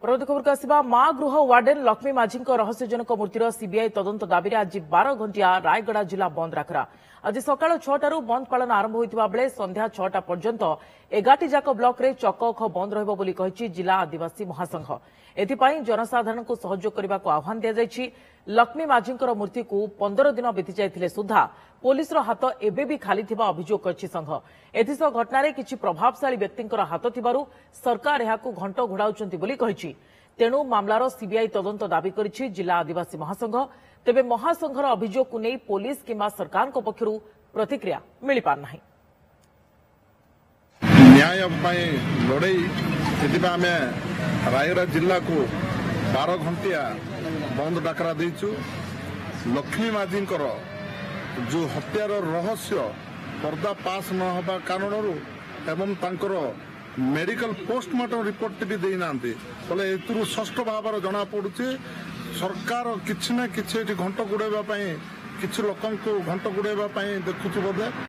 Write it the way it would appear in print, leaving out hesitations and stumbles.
परवर्ती खबर को आसिबा मां गृह वार्डेन लक्ष्मी माझी रहस्यजनक मूर्तिर सीबीआई तदंत दाबी आज 12 घंटिया रायगड़ा जिला बंद राखरा। आज सकाळ 6टारू बंद पालन आरंभ होइतिबा बेले संध्या 6टा पर्यंत 11टी जाक ब्लॉक रे चकअख बंद रहबो बोली कहिछि जिला आदिवासी महासंघ। एथिपाई जनसाधारण को सहयोग करने को आह्वान दिया जायछि। लक्ष्मी माझी मूर्ति को 15 दिन बीती जाइथिले सुधा पुलिस हाथ एबे भी खाली थिबा अभियोग करछि संघ। एथिसह घटना किछि प्रभावशाली व्यक्तिंकर हाथ थिबारु सरकार एहाकु घंट घोड़ाउछन्ति बोली कहिछि। तेणु मामलार सीबीआई तदंत दाबी करिछि जिला आदिवासी महासंघ। तेबे महासंघर अभियोग को नहीं पुलिस किंबा सरकार पक्षरु प्रतिक्रिया मिली पार नाही। न्याय लड़ई आमे रायगड़ा जिला को 12 घंटिया बंद डाकरा देचु। लक्ष्मी माझी जो हत्यार रहस्य पर्दा पास न हवा कारण एवं तांकर मेडिकल पोस्टमार्टम रिपोर्ट भी देना ए षष्ठ भाव जना पड़ुचे सरकार किसी ना कि घंट गुड़ाइबा किसी लोक घंट गुड़ाइबा देखुची बोधे।